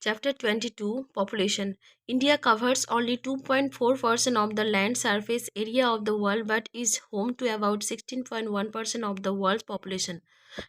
Chapter 22 Population. India covers only 2.4% of the land surface area of the world but is home to about 16.1% of the world's population.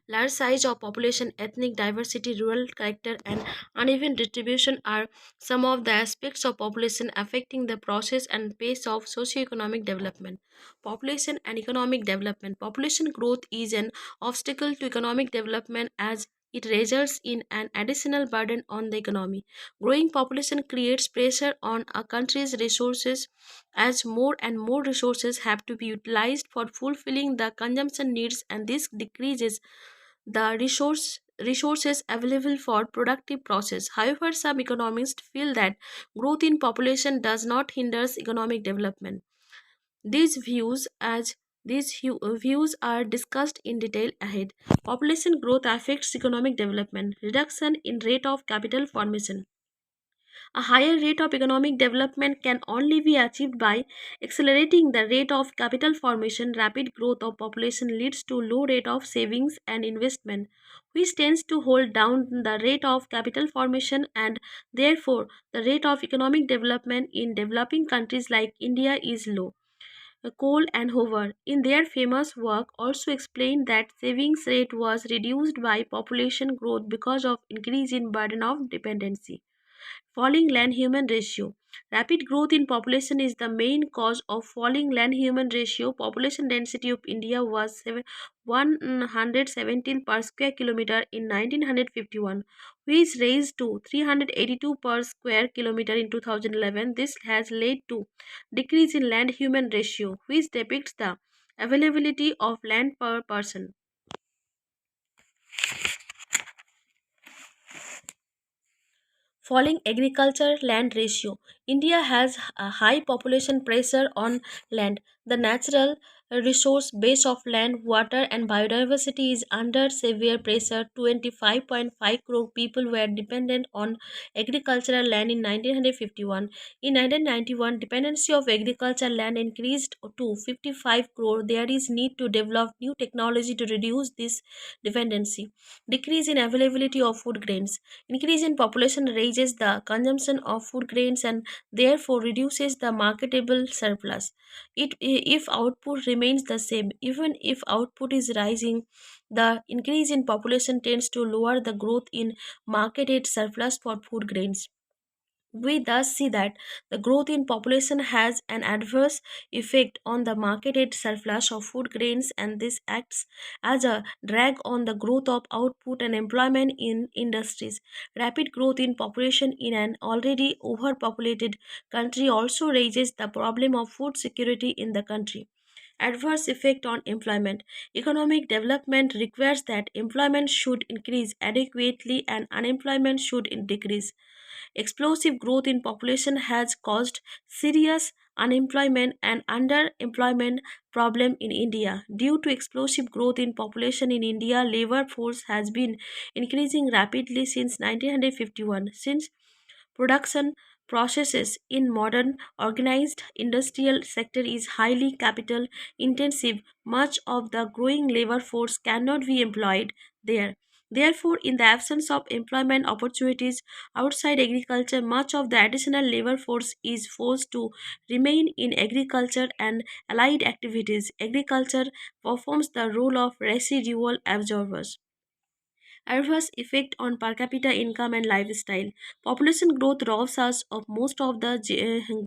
Large size of population, ethnic diversity, rural character, and uneven distribution are some of the aspects of population affecting the process and pace of socio-economic development. Population and economic development. Population growth is an obstacle to economic development as it results in an additional burden on the economy. Growing population creates pressure on a country's resources as more and more resources have to be utilized for fulfilling the consumption needs, and this decreases the resources available for productive process. However, some economists feel that growth in population does not hinder economic development. These views as views are discussed in detail ahead. Population growth affects economic development. Reduction in rate of capital formation. A higher rate of economic development can only be achieved by accelerating the rate of capital formation. Rapid growth of population leads to low rate of savings and investment, which tends to hold down the rate of capital formation, and therefore the rate of economic development in developing countries like India is low. Cole and Hoover, in their famous work, also explained that savings rate was reduced by population growth because of increase in burden of dependency. Falling land human ratio. Rapid growth in population is the main cause of falling land human ratio. Population density of India was 117 per square kilometer in 1951, which raised to 382 per square kilometer in 2011. This has led to decrease in land human ratio, which depicts the availability of land per person. Falling agriculture land ratio. India has a high population pressure on land. The natural resource base of land, water, and biodiversity is under severe pressure. 25.5 crore people were dependent on agricultural land in 1951. In 1991, dependency of agricultural land increased to 55 crore. There is need to develop new technology to reduce this dependency. Decrease in availability of food grains. Increase in population raises the consumption of food grains and therefore reduces the marketable surplus. If output remains the same, even if output is rising, the increase in population tends to lower the growth in marketed surplus for food grains. We thus see that the growth in population has an adverse effect on the marketed surplus of food grains, and this acts as a drag on the growth of output and employment in industries. Rapid growth in population in an already overpopulated country also raises the problem of food security in the country. Adverse effect on employment. Economic development requires that employment should increase adequately and unemployment should decrease. Explosive growth in population has caused serious unemployment and underemployment problem in India. Due to explosive growth in population in India, labor force has been increasing rapidly since 1951. Since production processes in modern organized industrial sector is highly capital intensive, much of the growing labor force cannot be employed there. Therefore, in the absence of employment opportunities outside agriculture, much of the additional labor force is forced to remain in agriculture and allied activities. Agriculture performs the role of residual absorbers. Adverse effect on per capita income and lifestyle. Population growth robs us of most of the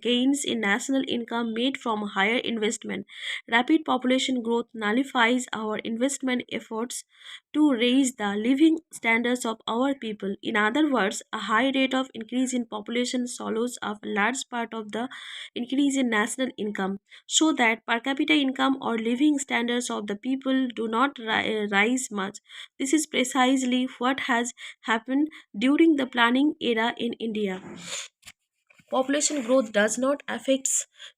gains in national income made from higher investment. Rapid population growth nullifies our investment efforts to raise the living standards of our people. In other words, a high rate of increase in population swallows up a large part of the increase in national income, so that per capita income or living standards of the people do not rise much. This is precisely what has happened during the planning era in India. population growth does not affect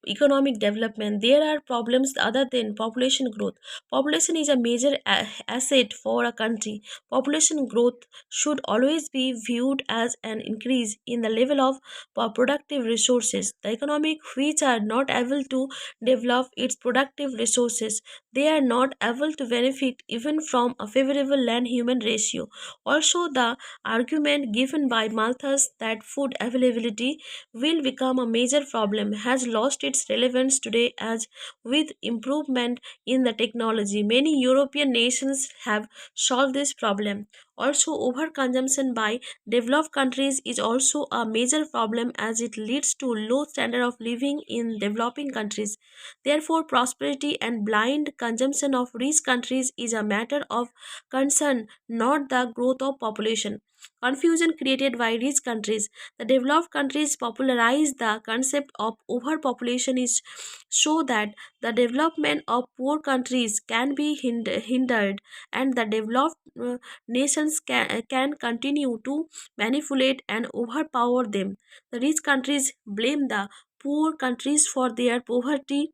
economic development. There are problems other than population growth. Population is a major asset for a country. Population growth should always be viewed as an increase in the level of productive resources. The economic which are not able to develop its productive resources, they are not able to benefit even from a favorable land human ratio. Also, the argument given by Malthus that food availability will become a major problem has lost its relevance today, as with improvement in the technology many European nations have solved this problem. Also, overconsumption by developed countries is also a major problem, as it leads to low standard of living in developing countries. Therefore, prosperity and blind consumption of rich countries is a matter of concern, not the growth of population. Confusion created by rich countries. The developed countries popularize the concept of overpopulation is so that the development of poor countries can be hindered, and the developed nations can continue to manipulate and overpower them. The rich countries blame the poor countries for their poverty,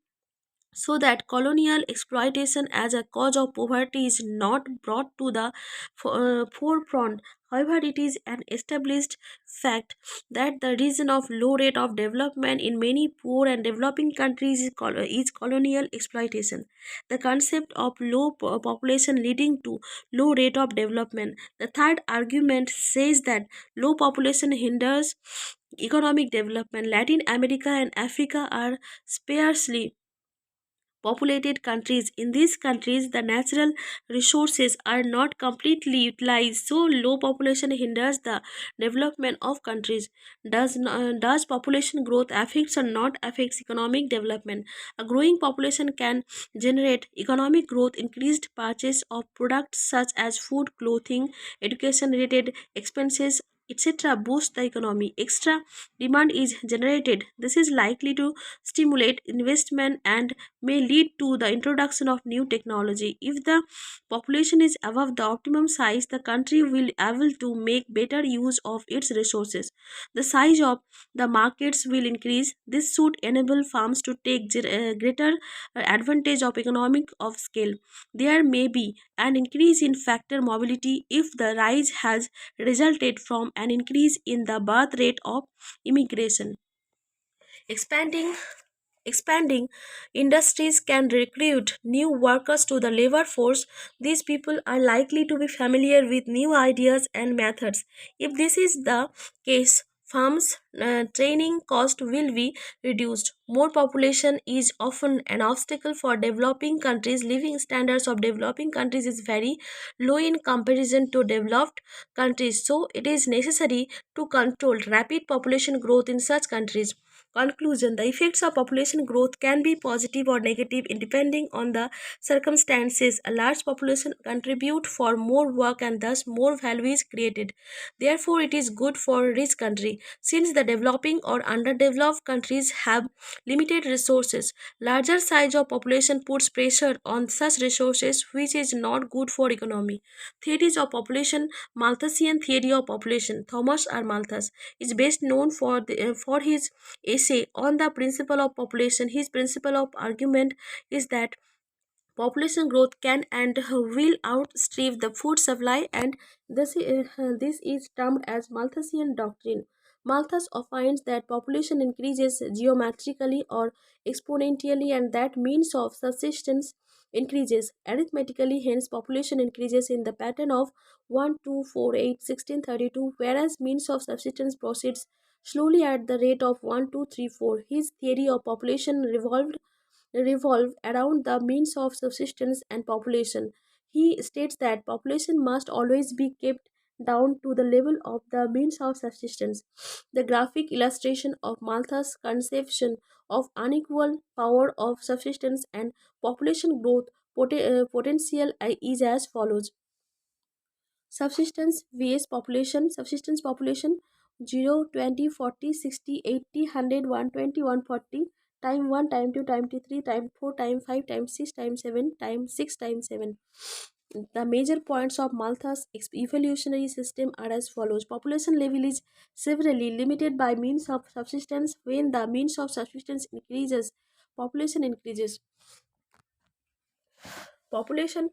so that colonial exploitation as a cause of poverty is not brought to the forefront. However, it is an established fact that the reason of low rate of development in many poor and developing countries is colonial exploitation. The concept of low population leading to low rate of development. The third argument says that low population hinders economic development. Latin America and Africa are sparsely populated countries. In these countries, the natural resources are not completely utilized, so low population hinders the development of countries. Does population growth affects or not affects economic development? A growing population can generate economic growth. Increased purchase of products such as food, clothing, education related expenses, etc. boost the economy. Extra demand is generated. This is likely to stimulate investment and may lead to the introduction of new technology. If the population is above the optimum size, the country will able to make better use of its resources. The size of the markets will increase. This should enable farms to take greater advantage of economic of scale. There may be an increase in factor mobility if the rise has resulted from an increase in the birth rate of immigration. Expanding Expanding industries can recruit new workers to the labor force. These people are likely to be familiar with new ideas and methods. If this is the case, farms' training cost will be reduced. More population is often an obstacle for developing countries. Living standards of developing countries is very low in comparison to developed countries, so it is necessary to control rapid population growth in such countries. Conclusion: the effects of population growth can be positive or negative depending on the circumstances. A large population contribute for more work and thus more value is created. Therefore, it is good for rich country. Since the developing or underdeveloped countries have limited resources, larger size of population puts pressure on such resources, which is not good for economy. Theories of population. Malthusian theory of population. Thomas R. Malthus is best known for his essay on the principle of population. His principle of argument is that population growth can and will outstrip the food supply, and this is termed as Malthusian doctrine. Malthus opines that population increases geometrically or exponentially, and that means of subsistence increases arithmetically. Hence, population increases in the pattern of 1, 2, 4, 8, 16, 32, whereas means of subsistence proceeds slowly at the rate of 1, 2, 3, 4. His theory of population revolve around the means of subsistence and population. He states that population must always be kept down to the level of the means of subsistence. The graphic illustration of Malthus' conception of unequal power of subsistence and population growth potential is as follows: subsistence vs population. Subsistence population: 0, 20, 40, 60, 80, 100, 120, 140, time 1, time 2, time 3, time 4, time 5, time 6, time 7, time 6, time 7. The major points of Malthus' evolutionary system are as follows. Population level is severely limited by means of subsistence. When the means of subsistence increases, population increases. Population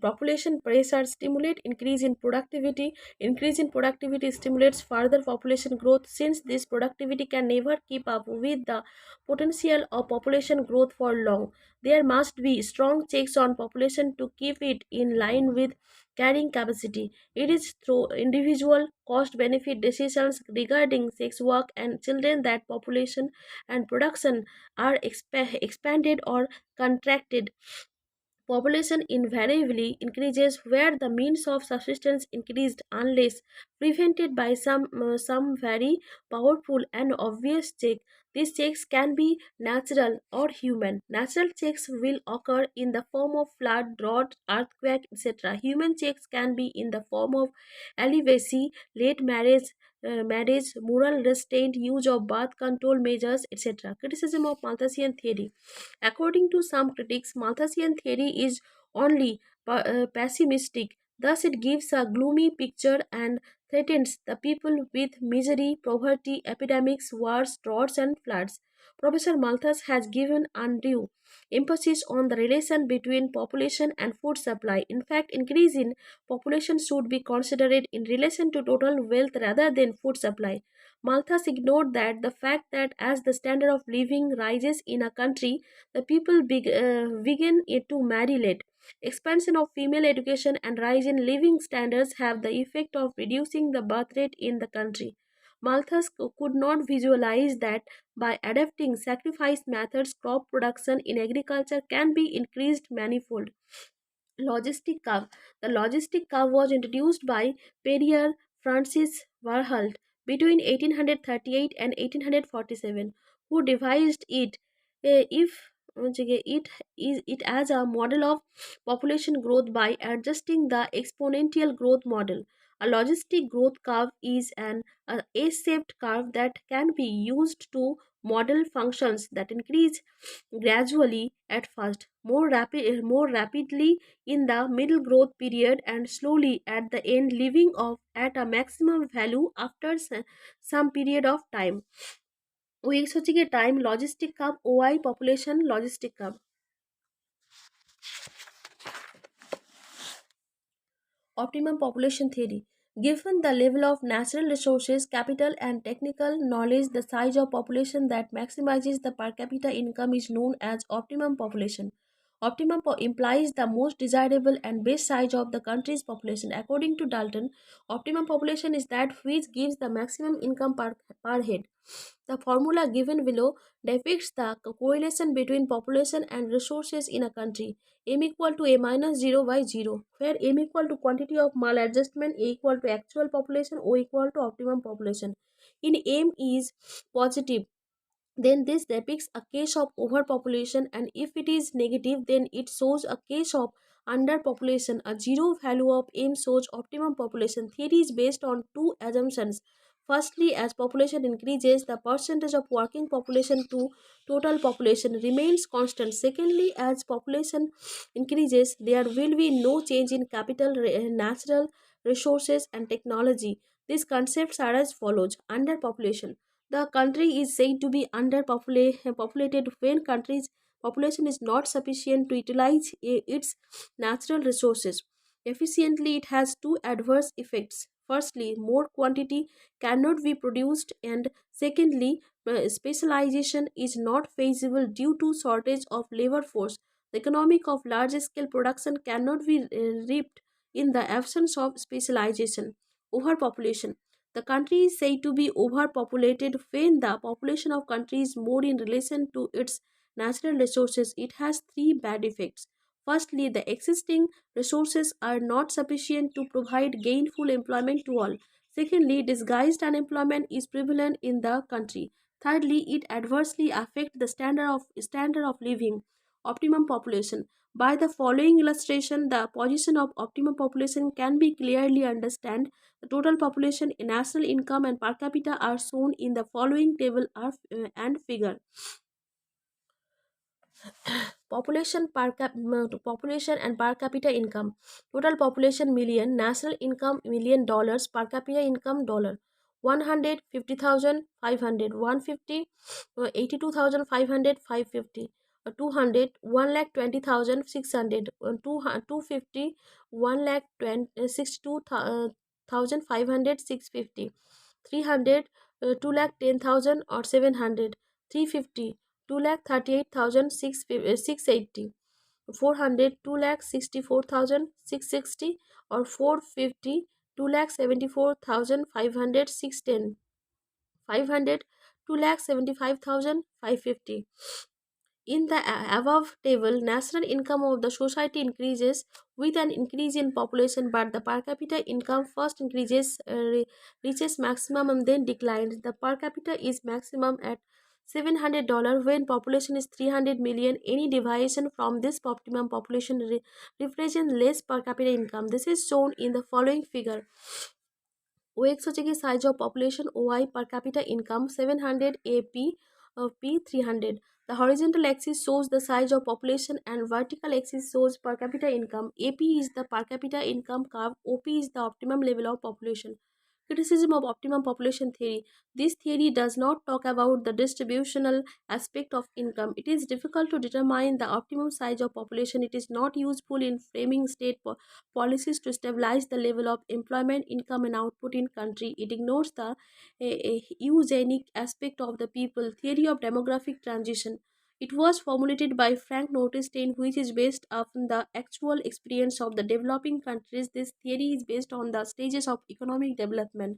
Population pressure stimulate increase in productivity stimulates further population growth. Since this productivity can never keep up with the potential of population growth for long, there must be strong checks on population to keep it in line with carrying capacity. It is through individual cost benefit decisions regarding sex work and children that population and production are expanded or contracted. Population invariably increases where the means of subsistence increased unless prevented by some very powerful and obvious check. These checks can be natural or human. Natural checks will occur in the form of flood, drought, earthquake, etc. Human checks can be in the form of alivacy, late marriage, moral restraint, use of birth control measures, etc. Criticism of Malthusian theory. According to some critics, Malthusian theory is only pessimistic. Thus, it gives a gloomy picture and threatens the people with misery, poverty, epidemics, wars, droughts, and floods. Professor Malthus has given undue emphasis on the relation between population and food supply. In fact, increase in population should be considered in relation to total wealth rather than food supply. Malthus ignored that the fact that as the standard of living rises in a country, the people begin to marry late. Expansion of female education and rise in living standards have the effect of reducing the birth rate in the country. Malthus could not visualize that by adapting sacrifice methods, crop production in agriculture can be increased manifold. Logistic curve. The logistic curve was introduced by Perrier Francis Warholt between 1838 and 1847, who devised it. If it as a model of population growth by adjusting the exponential growth model. A logistic growth curve is an A-shaped curve that can be used to model functions that increase gradually at first, more rapidly in the middle growth period, and slowly at the end, leaving off at a maximum value after some period of time. Weeks time logistic curve OI population logistic curve. Optimum population theory. Given the level of natural resources, capital, and technical knowledge, the size of population that maximizes the per capita income is known as optimum population. Implies the most desirable and best size of the country's population. According to Dalton, optimum population is that which gives the maximum income per head. The formula given below depicts the correlation between population and resources in a country. M equal to A minus 0 by 0, where M equal to quantity of maladjustment, A equal to actual population, O equal to optimum population. In M is positive, then this depicts a case of overpopulation, and if it is negative, then it shows a case of underpopulation. A zero value of M shows optimum population. Theory is based on two assumptions. Firstly, as population increases, the percentage of working population to total population remains constant. Secondly, as population increases, there will be no change in capital, natural resources, and technology. These concepts are as follows. Underpopulation. The country is said to be underpopulated when country's population is not sufficient to utilize its natural resources efficiently. It has two adverse effects. Firstly, more quantity cannot be produced, and secondly, specialization is not feasible due to shortage of labor force. The economic of large scale production cannot be reaped in the absence of specialization. Overpopulation. The country is said to be overpopulated when the population of country is more in relation to its natural resources. It has three bad effects. Firstly, the existing resources are not sufficient to provide gainful employment to all. Secondly, disguised unemployment is prevalent in the country. Thirdly, it adversely affects the standard of living. Optimum population. By the following illustration, the position of optimum population can be clearly understood. The total population, national income, and per capita are shown in the following table and figure. Population and per capita income. Total population million, national income million dollars, per capita income dollar 150,500, 150, 82,500, 550, 200, 1,20,600, 250, 1,62,500, 650, 300, 2,10,000 or 700, 350, 2,38,000, 680, 400, 2,64,000, 660 or 450, 2,74,500, 610, 500, 2,75,550. In the above table, national income of the society increases with an increase in population, but the per capita income first reaches maximum and then declines. The per capita is maximum at $700 when population is 300 million. Any deviation from this optimum population represents less per capita income. This is shown in the following figure. OX হচ্ছে কি size of population, OY per capita income 700, AP P 300. The horizontal axis shows the size of population and vertical axis shows per capita income. AP is the per capita income curve, OP is the optimum level of population. Criticism of optimum population theory. This theory does not talk about the distributional aspect of income. It is difficult to determine the optimum size of population. It is not useful in framing state policies to stabilize the level of employment, income, and output in country. It ignores the eugenic aspect of the people. Theory of demographic transition. It was formulated by Frank Notenstein, which is based on the actual experience of the developing countries. This theory is based on the stages of economic development.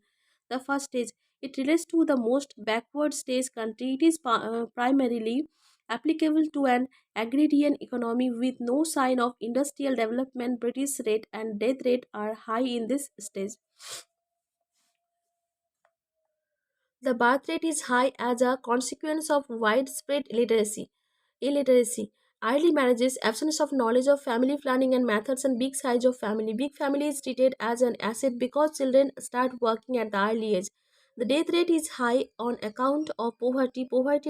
The first stage, it relates to the most backward stage country. It is primarily applicable to an agrarian economy with no sign of industrial development. British rate and death rate are high in this stage. The birth rate is high as a consequence of widespread illiteracy, early marriages, absence of knowledge of family planning and methods, and big size of family. Big family is treated as an asset because children start working at the early age. The death rate is high on account of poverty,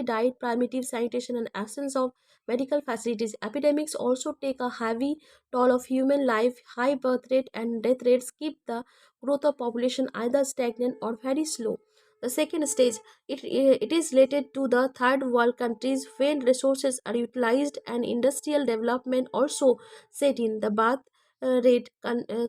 diet, primitive sanitation, and absence of medical facilities. Epidemics also take a heavy toll of human life. High birth rate and death rates keep the growth of population either stagnant or very slow. The second stage, it is related to the third world countries when resources are utilized and industrial development also set in. The birth rate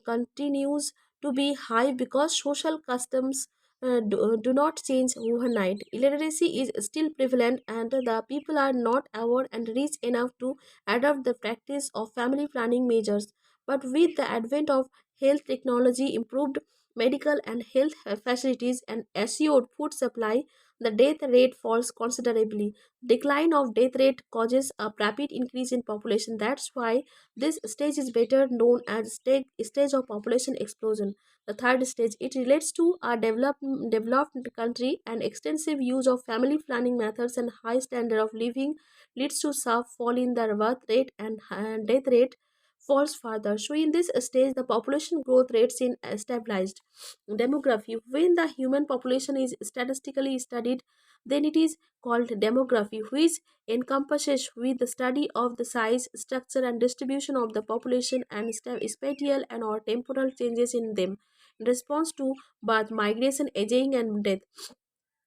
continues to be high because social customs do not change overnight. Illiteracy is still prevalent and the people are not aware and rich enough to adopt the practice of family planning measures. But with the advent of health technology, improved medical and health facilities, and assured food supply, the death rate falls considerably. Decline of death rate causes a rapid increase in population. That's why this stage is better known as stage of population explosion. The third stage, it relates to a developed country, and extensive use of family planning methods and high standard of living leads to sharp fall in the birth rate and death rate falls further. So in this stage, the population growth rates in stabilized. Demography. When the human population is statistically studied, then it is called demography, which encompasses with the study of the size, structure, and distribution of the population and spatial and or temporal changes in them in response to birth, migration, aging, and death.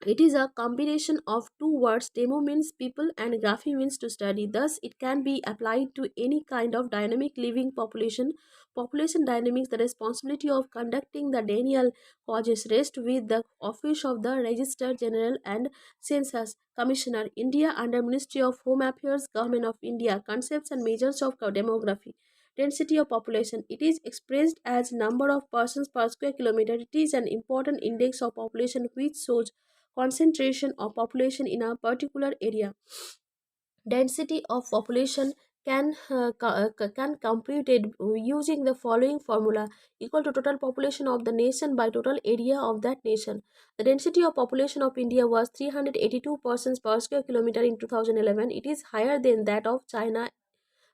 It is a combination of two words. Demo means people and graphy means to study. Thus, it can be applied to any kind of dynamic living population. Population dynamics, the responsibility of conducting the Daniel causes rest with the Office of the Registrar General and Census Commissioner, India under Ministry of Home Affairs, Government of India. Concepts and measures of demography. Density of population. It is expressed as number of persons per square kilometer. It is an important index of population which shows concentration of population in a particular area. Density of population can computed using the following formula: equal to total population of the nation by total area of that nation. The density of population of India was 382 persons per square kilometer in 2011. It is higher than that of China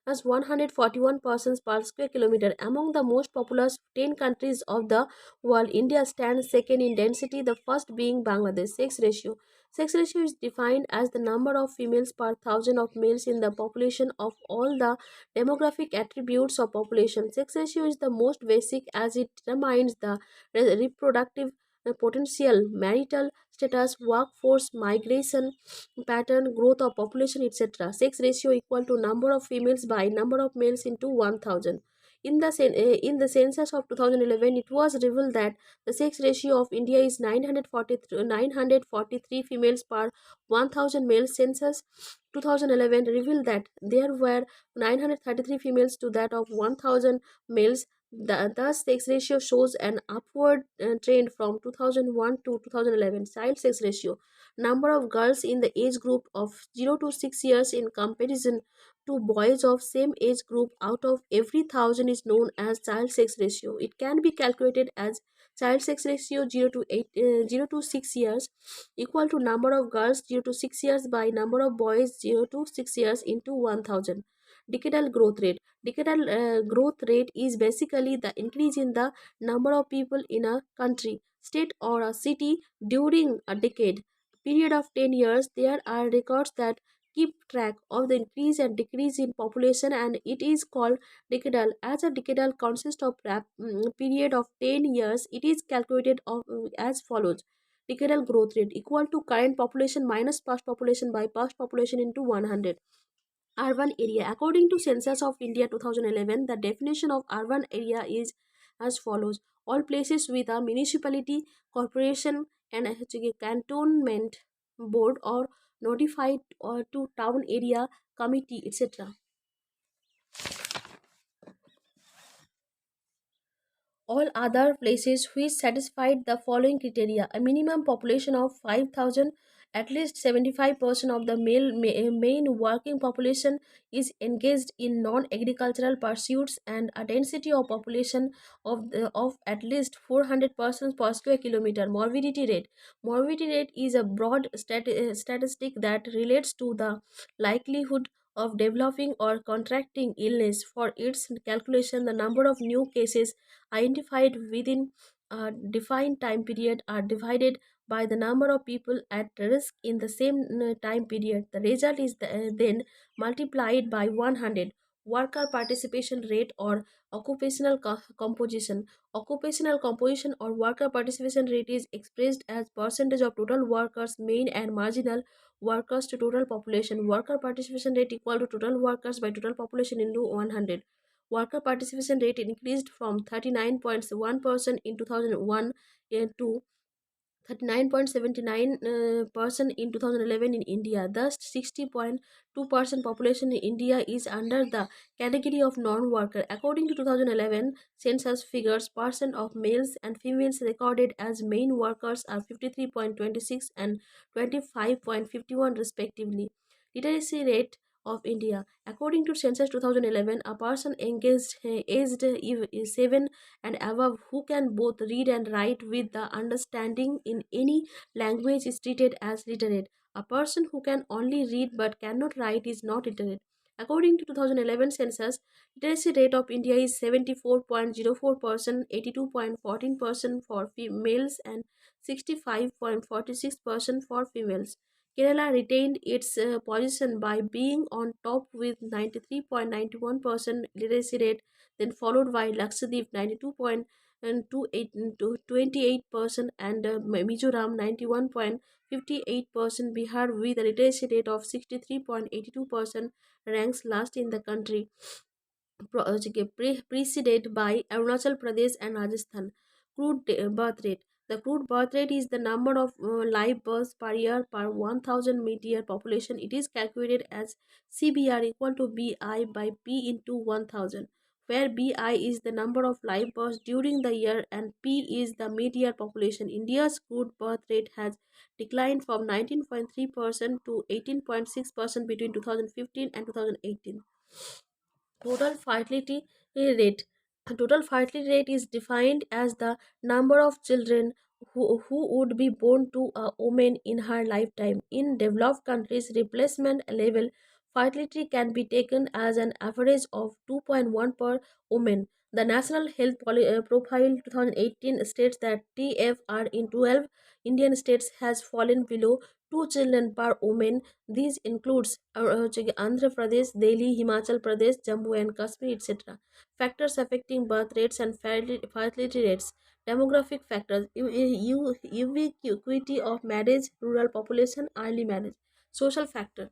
as 141 persons per square kilometer. Among the most populous 10 countries of the world, India stands second in density, the first being Bangladesh. Sex ratio. Sex ratio is defined as the number of females per thousand of males in the population of all the demographic attributes of population. Sex ratio is the most basic as it determines the reproductive potential, marital status, workforce, migration pattern, growth of population, etc. Sex ratio equal to number of females by number of males into 1000. In the census of 2011, it was revealed that the sex ratio of India is 943 females per 1000 males. Census 2011 revealed that there were 933 females to that of 1000 males. Thus, sex ratio shows an upward trend from 2001 to 2011. Child sex ratio. Number of girls in the age group of 0 to 6 years in comparison to boys of same age group out of every thousand is known as child sex ratio. It can be calculated as child sex ratio 0 to 6 years equal to number of girls 0 to 6 years by number of boys 0 to 6 years into 1000. Decadal growth rate. Decadal growth rate is basically the increase in the number of people in a country, state, or a city during a decade period of 10 years. There are records that keep track of the increase and decrease in population, and it is called decadal. As a decadal consists of period of 10 years, it is calculated as follows. Decadal growth rate equal to current population minus past population by past population into 100. Urban area. According to Census of India 2011, the definition of urban area is as follows: all places with a municipality, corporation, and a cantonment board or notified or to town area committee, etc. All other places which satisfied the following criteria: a minimum population of 5000, at least 75% of the main working population is engaged in non-agricultural pursuits, and a density of population of at least 400 persons per square kilometer. Morbidity rate is a broad statistic that relates to the likelihood of developing or contracting illness. For its calculation, the number of new cases identified within a defined time period are divided by the number of people at risk in the same time period. The result is then multiplied by 100. Worker participation rate or occupational composition. Occupational composition or worker participation rate is expressed as percentage of total workers, main and marginal workers to total population. Worker participation rate equal to total workers by total population into 100. Worker participation rate increased from 39.1% in 2001 to 39.79% in 2011 in India. Thus, 60.2% population in India is under the category of non-worker. According to 2011 census figures, percent of males and females recorded as main workers are 53.26 and 25.51 respectively. Literacy rate of India. According to census 2011, a person engaged aged 7 and above who can both read and write with the understanding in any language is treated as literate. A person who can only read but cannot write is not literate. According to 2011 census, literacy rate of India is 74.04%, 82.14% for males and 65.46% for females. Kerala retained its position by being on top with 93.91% literacy rate, then followed by Lakshadweep 92.28% and Mizoram 91.58%. Bihar with a literacy rate of 63.82% ranks last in the country, preceded by Arunachal Pradesh and Rajasthan. Birth rate. The crude birth rate is the number of live births per year per 1000 mid-year population. It is calculated as CBR equal to BI by P into 1000, where BI is the number of live births during the year and P is the mid-year population. India's crude birth rate has declined from 19.3% to 18.6% between 2015 and 2018. Total fertility rate. Total fertility rate is defined as the number of children who would be born to a woman in her lifetime. In developed countries, replacement level Fertility can be taken as an average of 2.1 per woman. The National Health Profile 2018 states that TFR in 12 Indian states has fallen below 2 children per woman. These includes Andhra Pradesh, Delhi, Himachal Pradesh, Jammu and Kashmir, etc. Factors affecting birth rates and fertility rates. Demographic factors, ubiquity of marriage, rural population, early marriage. Social factor,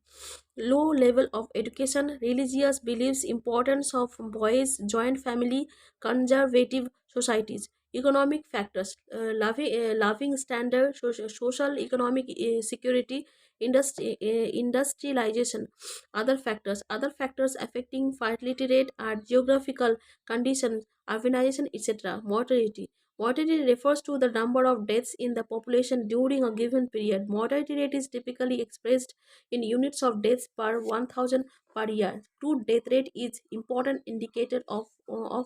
low level of education, religious beliefs, importance of boys, joint family, conservative societies. Economic factors, living standard, social economic security, industrialization. Other factors affecting fertility rate are geographical conditions, urbanization, etc. Mortality refers to the number of deaths in the population during a given period. Mortality rate is typically expressed in units of deaths per 1000 per year. True death rate is important indicator of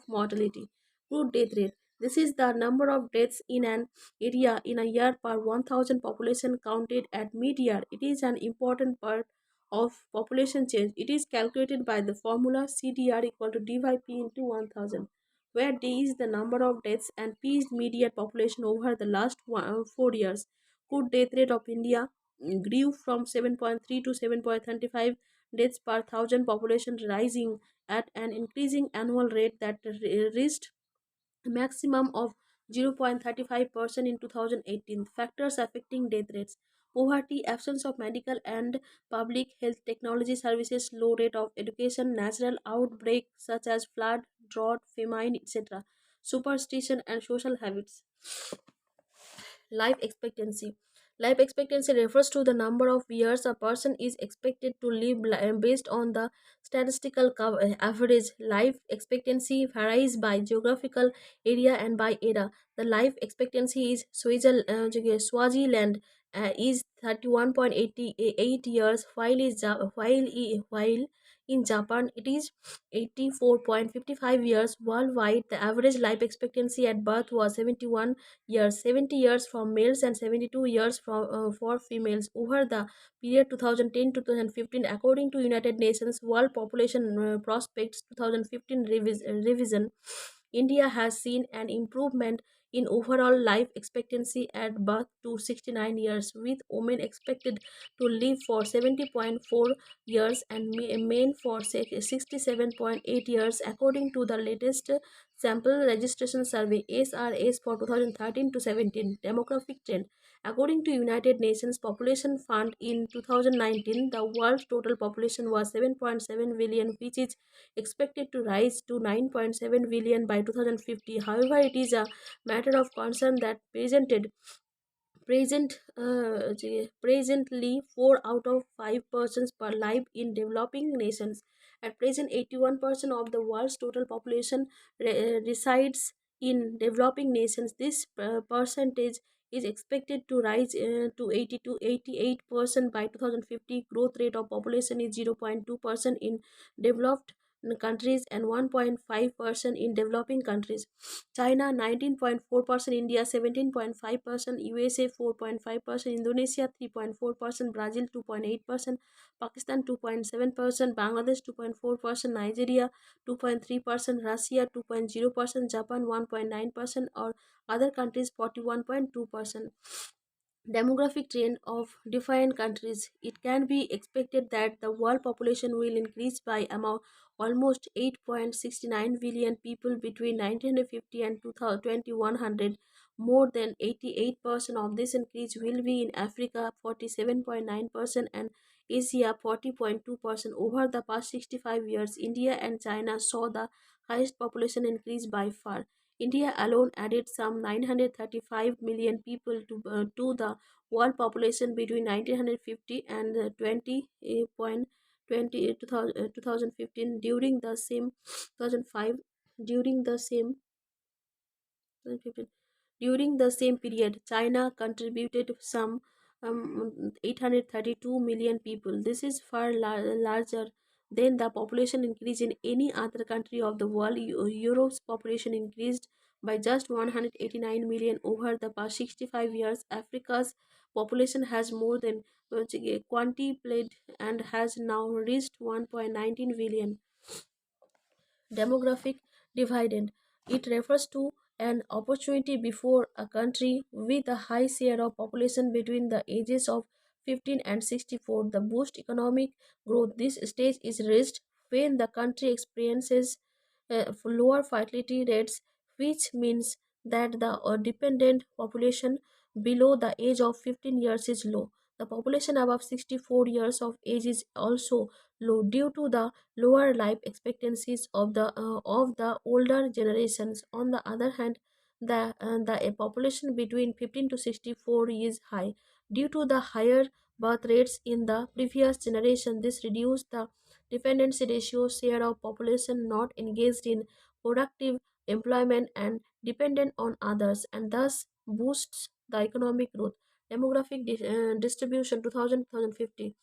mortality. True death rate. This is the number of deaths in an area in a year per 1000 population counted at mid-year. It is an important part of population change. It is calculated by the formula CDR equal to D by P into 1000, where D is the number of deaths and P is median population over the last 4 years. Good death rate of India grew from 7.3 to 7.35 deaths per thousand population, rising at an increasing annual rate that reached a maximum of 0.35% in 2018. Factors affecting death rates: poverty, absence of medical and public health technology services, low rate of education, natural outbreaks such as flood, drought, famine, etc. Superstition and social habits. Life expectancy. Life expectancy refers to the number of years a person is expected to live based on the statistical average. Life expectancy varies by geographical area and by era. The life expectancy is Swaziland is 31.88 years, while in Japan it is 84.55 years. Worldwide, the average life expectancy at birth was 71 years, 70 years from males and 72 years for females. Over the period 2010 to 2015, according to United Nations World Population Prospects 2015 revision, India has seen an improvement in overall life expectancy at birth to 69 years, with women expected to live for 70.4 years and men for 67.8 years, according to the latest Sample Registration Survey SRS for 2013 to 17. Demographic trend. According to United Nations Population Fund in 2019, the world's total population was 7.7 billion, which is expected to rise to 9.7 billion by 2050. However, it is a matter of concern that presently 4 out of 5 persons per life in developing nations. At present, 81% of the world's total population resides in developing nations. This percentage is expected to rise to 80 to 88% by 2050. Growth rate of population is 0.2% in developed countries and 1.5% in developing countries. China 19.4%, India 17.5%, USA 4.5%, Indonesia 3.4%, Brazil 2.8%, Pakistan 2.7%, Bangladesh 2.4%, Nigeria 2.3%, Russia 2.0%, Japan 1.9%, or other countries 41.2%. Demographic trend of different countries. It can be expected that the world population will increase by almost 8.69 billion people between 1950 and 2100. More than 88% of this increase will be in Africa, 47.9%, and Asia, 40.2%. Over the past 65 years, India and China saw the highest population increase by far. India alone added some 935 million people to the world population between 1950 and 2015. During the same 2005 during the same 2015. During the same period, China contributed some 832 million people. This is far larger than the population increase in any other country of the world. Europe's population increased by just 189 million over the past 65 years. Africa's population has more than quintupled and has now reached 1.19 billion. Demographic dividend. It refers to an opportunity before a country with a high share of population between the ages of 15 and 64. The boost economic growth. This stage is reached when the country experiences lower fertility rates, which means that the dependent population below the age of 15 years is low. The population above 64 years of age is also low due to the lower life expectancies of the older generations. On the other hand, the a population between 15 to 64 is high due to the higher birth rates in the previous generation. This reduced the dependency ratio share of population not engaged in productive employment and dependent on others, and thus boosts the economic growth. Demographic distribution 2050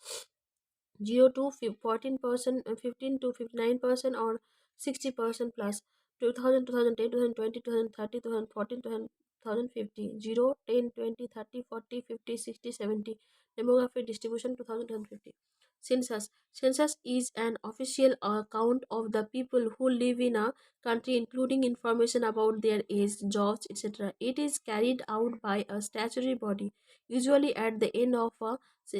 0 to 14%, 15 to 59% or 60% plus. 2000, 2010, 2020, 2030, 2014, 2050. 0, 10, 20, 30, 40, 50, 60, 70. Demographic distribution 2050. Census. Census is an official account of the people who live in a country, including information about their age, jobs, etc. It is carried out by a statutory body, usually at the end of a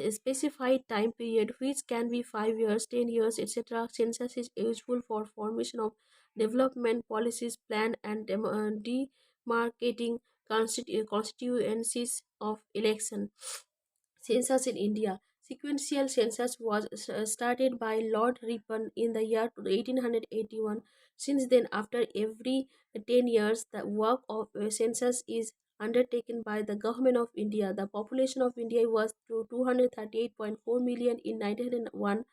specified time period, which can be 5 years, 10 years, etc. Census is useful for formation of development policies, plan and demarcating constituencies of election. Census in India. Sequential census was started by Lord Ripon in the year 1881. Since then, after every 10 years, the work of census is undertaken by the government of India. The population of India was to 238.4 million in 1901,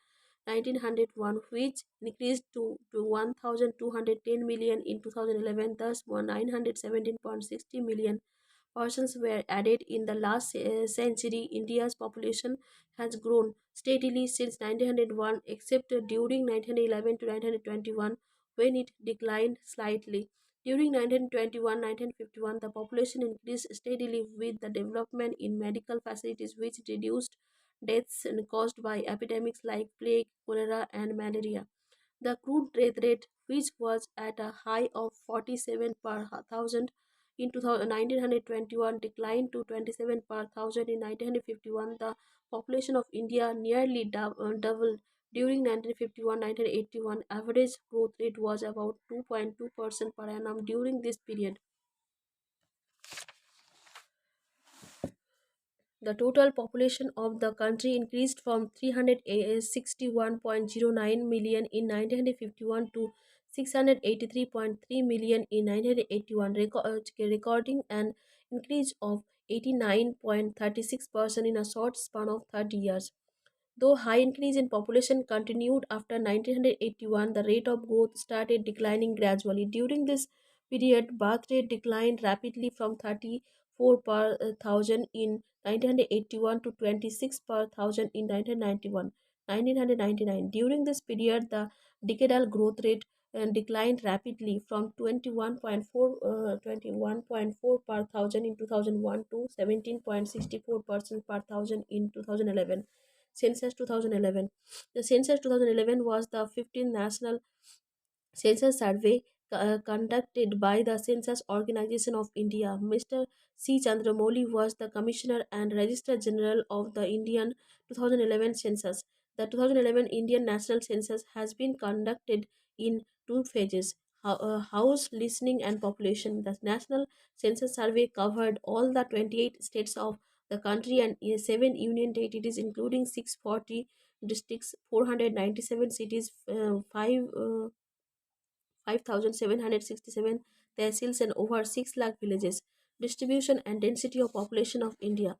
which increased to 1,210 million in 2011, thus 917.60 million persons were added in the last century. India's population has grown steadily since 1901, except during 1911 to 1921 when it declined slightly. During 1921-1951, the population increased steadily with the development in medical facilities, which reduced deaths caused by epidemics like plague, cholera, and malaria. The crude death rate, which was at a high of 47 per thousand in 1921, declined to 27 per thousand in 1951. The population of India nearly doubled during 1951-1981. Average growth rate was about 2.2% per annum during this period. The total population of the country increased from 361.09 million in 1951 to 683.3 million in 1981, recording an increase of 89.36% in a short span of 30 years. Though high increase in population continued after 1981, the rate of growth started declining gradually. During this period, birth rate declined rapidly from 34 per thousand in 1981 to 26 per thousand in 1999. During this period, the decadal growth rate declined rapidly from 21.4 per thousand in 2001 to 17.64% per thousand in 2011. Census 2011. The Census 2011 was the 15th national census survey conducted by the Census Organization of India. Mr. C. Chandramouli was the Commissioner and Registrar General of the Indian 2011 census. The 2011 Indian National Census has been conducted in two phases: house listening and population. The National Census Survey covered all the 28 states of the country and 7 union territories, including 640 districts, 497 cities, 5,767 tehsils and over 6 lakh villages. Distribution and density of population of India.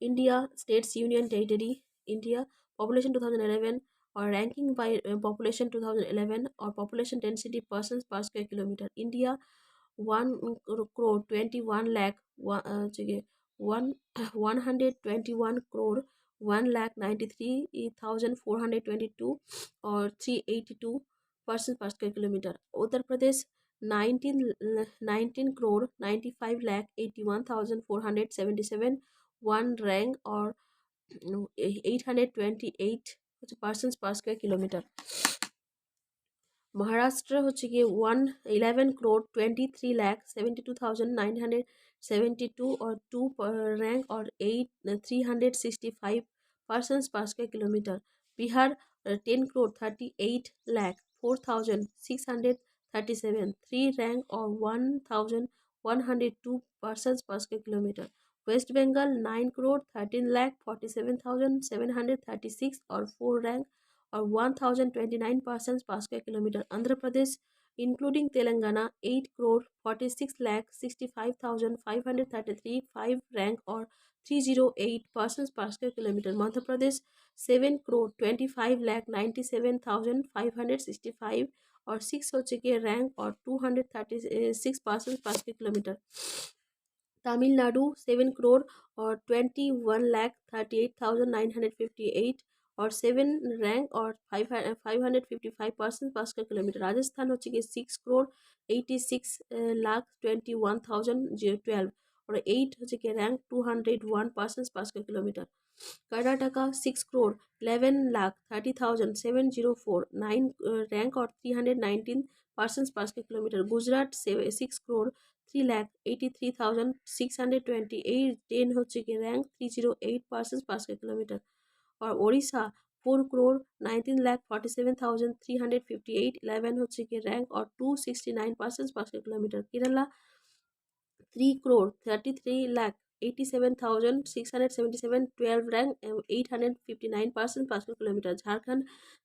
India States Union Territory. India population 2011 or ranking by population 2011 or population density persons per square kilometer. India 1 crore 21 lakh one 121 crore 1 lakh 93,422 or 382 persons per square kilometer. Uttar Pradesh 19 crore 95 lakh 81,477 one rank or 828 হচ্ছে percent per square kilometre. Maharashtra হচ্ছে গিয়ে 111,23,72,972 or 2 rank or 365 persons per square kilometer. Bihar 10,38,04,637 3 rank or 1,102 persons per square kilometer. West Bengal 9,13,47,736 or 4 rank or 1029 persons per square kilometer. Andhra Pradesh, including Telangana, 8 crore 46 lakh 65,533 5 rank or 308 persons per square kilometer. Madhya Pradesh, 7 crore 25 lakh 97,565 or 6 হচ্ছে গিয়ে rank or 236 persons per square kilometer. Tamil Nadu 7 crore or 21 lakh 38,958 or 7 rank or 555 persons per square kilometer. Rajasthan হচ্ছে গিয়ে 6 crore 86 lakh 21,012 or 8 হচ্ছে গিয়ে rank 201 persons per square kilometer. Karnataka 6 crore 11 lakh 30,704 9 rank or 319 persons per square kilometer. Gujarat 6 crore 3 lakh 83,628 10 হচ্ছে গিয়ে rank 308 persons per square kilometer. or Odisha 4 crore 19 lakh 47,358 11 হচ্ছে গিয়ে rank or 269 persons per square kilometer. Kerala 3 crore 33 lakh 87,677 12 rank 859 persons per square kilometer. Jharkhand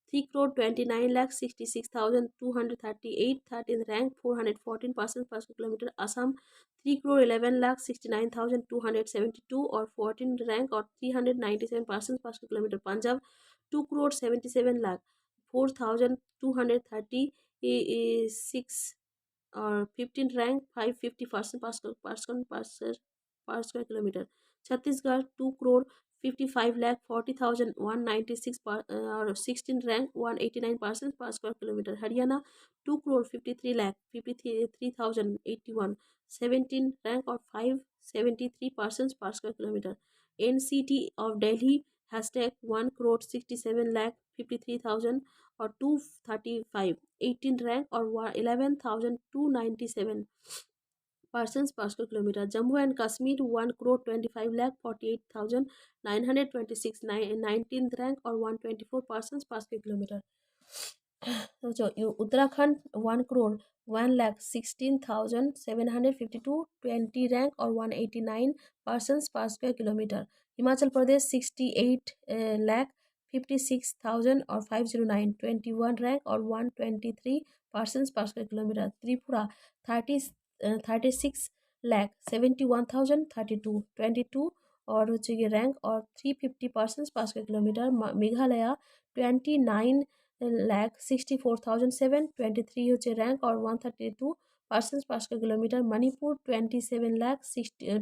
3 crore 29 lakh 66,238 13 rank 414 persons per square kilometer. Assam 3 crore 11 lakh 69,272 or 14 rank or 397 persons per square kilometer. Punjab 2 crore 77 lakh 4,236 or 15 rank 550 per square kilometer. Chhattisgarh 2 crore 55 lakh 40,196 or 16 rank 189 persons per square kilometer. Haryana 2 crore 53 lakh 53,081 17 rank or 573 persons per square kilometer. NCT of Delhi hashtag 1 crore 67 lakh 53,000 or 235 18 rank or 11,297 persons per square kilometer. Jammu and Kashmir 1 crore 25 lakh 48,926 19th rank or 124 persons per square kilometer. So Uttarakhand 1 crore 1 lakh 16,752 20 rank or 189 persons per square kilometer. Himachal Pradesh 68 lakh 56,000 or 509 21 rank or 123 persons per square kilometer. Tripura 36 lakh 71,032 22 or হচ্ছে গিয়ে rank or 350 persons per square kilometer. Meghalaya 29 lakh 64,007 23 হচ্ছে rank or 132 persons per square kilometer. Manipur 27 lakh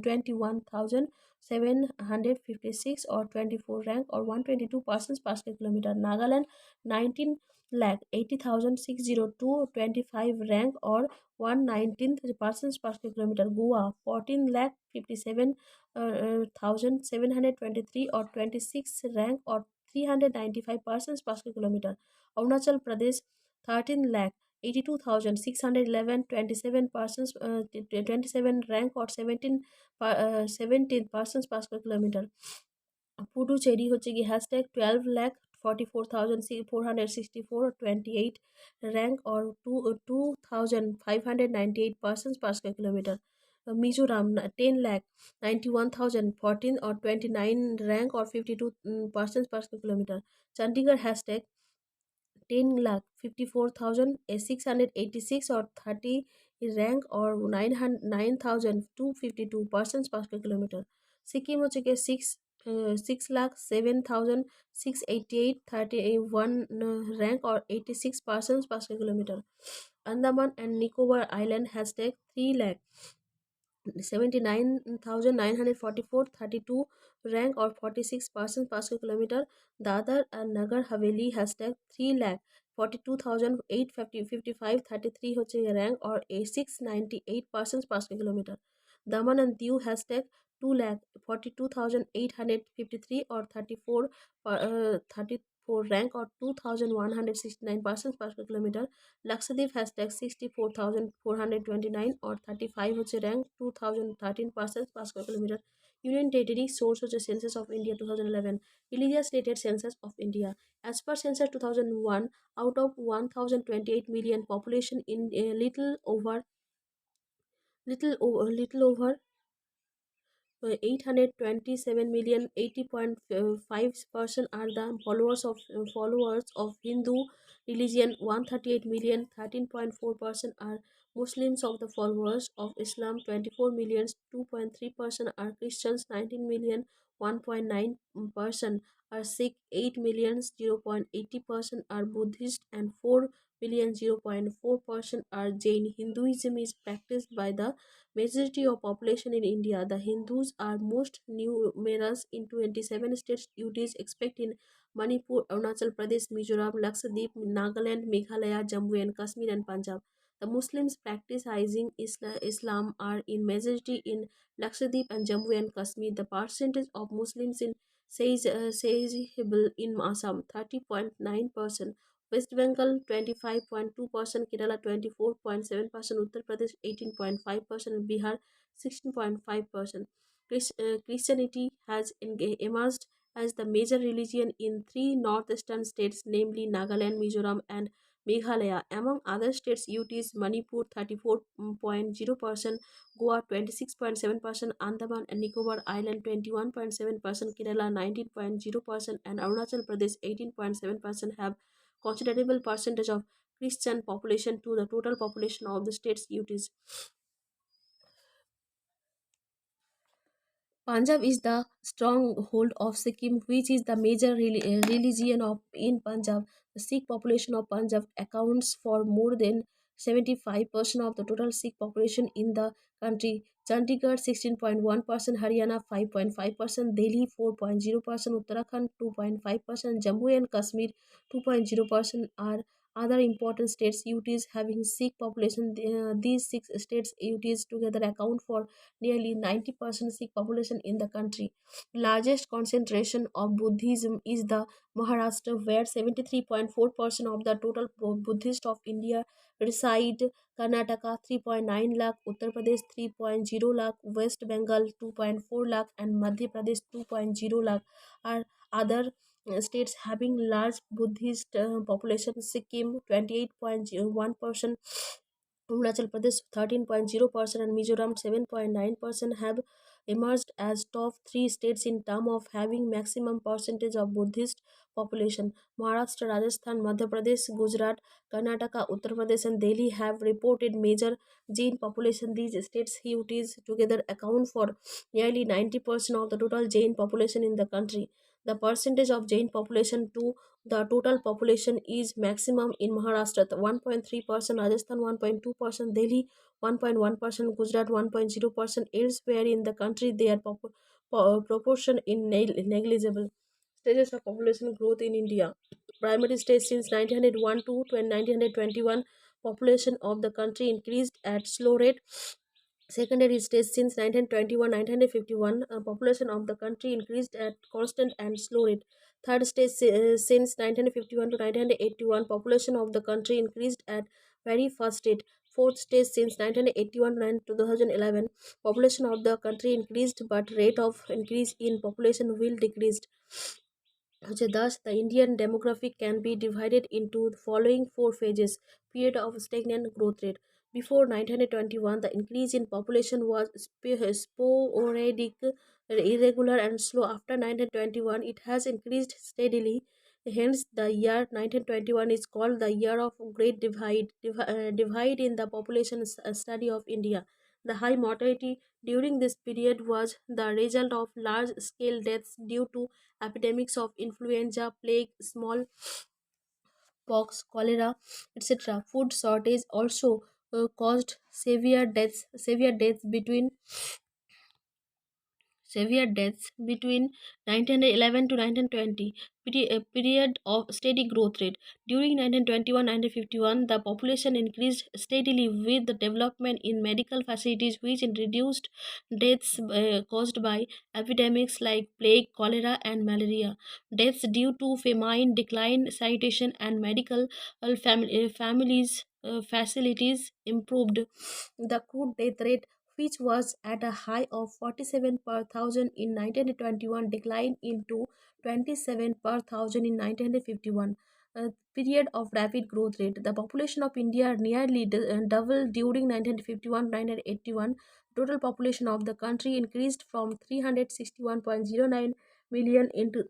21,756 or 24 rank or 122 persons per square kilometer. Nagaland 19 lakh 80,602 25 rank or 119th persons per square kilometer. Goa 14 lakh 57,723 or 26 rank or 395 persons per square kilometer. Arunachal Pradesh 13 lakh 82,611 27 persons 27 rank or 17 persons per square kilometer. Puducherry হচ্ছে কি hashtag 12 lakh 44,464 28 rank or 2,598 persons per square kilometer. Mizoram 10 lakh 91,014 or 29 rank or 52 persons per square kilometer. Chandigarh hashtag 10 lakh 54,686 or 30 rank or 9,252 persons per square kilometer. Sikkim হচ্ছে গিয়ে 6 lakh 7,688 31 rank or 86 persons per square kilometer. Andaman and Nicobar Island hashtag 3 lakh 79,944 32 rank or 46 persons per square kilometer. Dadar and Nagar Haveli hashtag 3 lakh 42,855 33 হচ্ছে rank or 698 persons per square kilometer. Daman and Diu hashtag 2,42,853 or 34 rank or 2,169 persons per square kilometer. Lakshadweep hashtag 64,429 or 35 হচ্ছে rank 2,013 persons per square kilometer. Union Territory source হচ্ছে Census of India 2011. Religious stated Census of India. As per Census 2001, out of 1,028 million population in a little over 827 million 80.5% are the followers of Hindu religion. 138 million 13.4% are Muslims. Of the followers of Islam, 24 million 2.3% are Christians. 19 million 1.9% are Sikh. 8 million 0.80% are Buddhist, and 4 million 0.4% are Jain. Hinduism is practiced by the majority of population in India. The Hindus are most numerous in 27 states. UTs expect in Manipur, Arunachal Pradesh, Mizoram, Lakshadweep, Nagaland, Meghalaya, Jammu and Kashmir, and Punjab. The Muslims practicing Islam are in majority in Lakshadweep and Jammu and Kashmir. The percentage of Muslims in Sahibul in Assam 30.9%, West Bengal 25.2%, Kerala 24.7%, Uttar Pradesh 18.5%, Bihar 16.5%. Christianity has emerged as the major religion in three northeastern states, namely Nagaland, Mizoram, and Meghalaya. Among other states, UTs Manipur 34.0%, Goa 26.7%, Andaman and Nicobar Island 21.7%, Kerala 19.0%, and Arunachal Pradesh 18.7% have considerable percentage of Christian population to the total population of the state's UTs. Punjab is the stronghold of Sikkim, which is the major religion of in Punjab. The Sikh population of Punjab accounts for more than 75% of the total Sikh population in the country. Chandigarh 16.1%, Haryana 5.5%, Delhi 4.0%, Uttarakhand 2.5%, Jammu and Kashmir 2.0% are other important states UTs having Sikh population. These six states UTs together account for nearly 90% Sikh population in the country. Largest concentration of Buddhism is the Maharashtra, where 73.4% of the total Buddhist of India reside. Karnataka 3.9 lakh, Uttar Pradesh 3.0 lakh, West Bengal 2.4 lakh, and Madhya Pradesh 2.0 lakh are other states having large Buddhist population. Sikkim 28.1%, Arunachal Pradesh 13.0%, and Mizoram 7.9% have emerged as top three states in terms of having maximum percentage of Buddhist population. Maharashtra, Rajasthan, Madhya Pradesh, Gujarat, Karnataka, Uttar Pradesh, and Delhi have reported major Jain population. These states UTs together account for nearly 90% of the total Jain population in the country. The percentage of Jain population to the total population is maximum in Maharashtra 1.3%, Rajasthan 1.2%, Delhi 1.1%, Gujarat 1.0%. Elsewhere in the country, their proportion is negligible. Stages of population growth in India. Primary stage since 1901 to 1921, population of the country increased at slow rate. Secondary stage since 1921 1951, population of the country increased at constant and slow rate. Third stage since 1951 to 1981, population of the country increased at very fast rate. Fourth stage since 1981 to 2011, population of the country increased, but rate of increase in population will decreased. Okay, thus, the Indian demographic can be divided into the following four phases. Period of stagnant growth rate. Before 1921, the increase in population was sporadic, irregular, and slow. After 1921, it has increased steadily. Hence, the year 1921 is called the year of Great Divide in the population study of India. The high mortality during this period was the result of large scale deaths due to epidemics of influenza, plague, smallpox, cholera, etc. Food shortage also caused severe deaths between severe deaths between 1911 to 1920, a period of steady growth rate. During 1921-1951, the population increased steadily with the development in medical facilities, which reduced deaths caused by epidemics like plague, cholera, and malaria. Deaths due to famine, decline, sanitation, and medical families facilities improved. The crude death rate, which was at a high of 47 per thousand in 1921, declined into 27 per thousand in 1951. A period of rapid growth rate. The population of India nearly doubled during 1951 1981. Total population of the country increased from 361.09 million into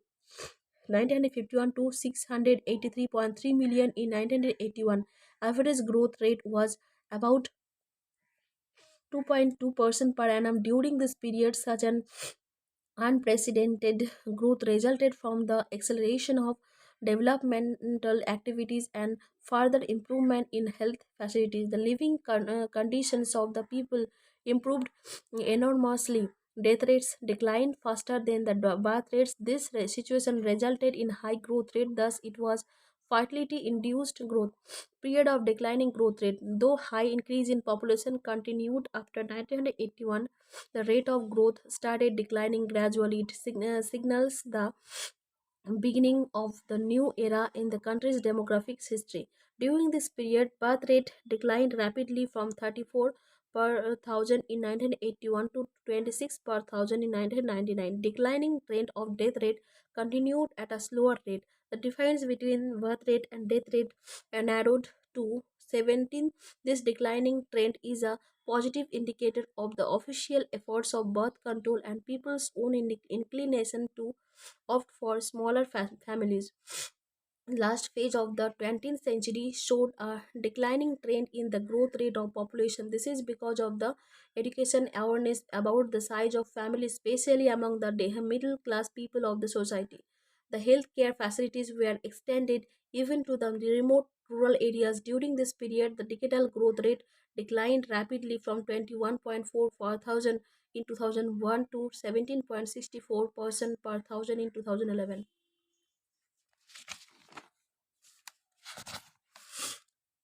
1951 to 683.3 million in 1981. Average growth rate was about 2.2% per annum during this period. Such an unprecedented growth resulted from the acceleration of developmental activities and further improvement in health facilities. The living conditions of the people improved enormously. Death rates declined faster than the birth rates. This situation resulted in high growth rate. Thus, it was fertility induced growth period of declining growth rate. Though high increase in population continued after 1981, the rate of growth started declining gradually. It signals the beginning of the new era in the country's demographic history. During this period, birth rate declined rapidly from 34 per thousand in 1981 to 26 per thousand in 1999. Declining trend of death rate continued at a slower rate. The difference between birth rate and death rate narrowed to 17. This declining trend is a positive indicator of the official efforts of birth control and people's own inclination to opt for smaller families. Last phase of the 20th century showed a declining trend in the growth rate of population. This is because of the education awareness about the size of families, especially among the middle class people of the society. The healthcare facilities were extended even to the remote rural areas. During this period, the decadal growth rate declined rapidly from 21.4 per thousand in 2001 to 17.64% per thousand in 2011.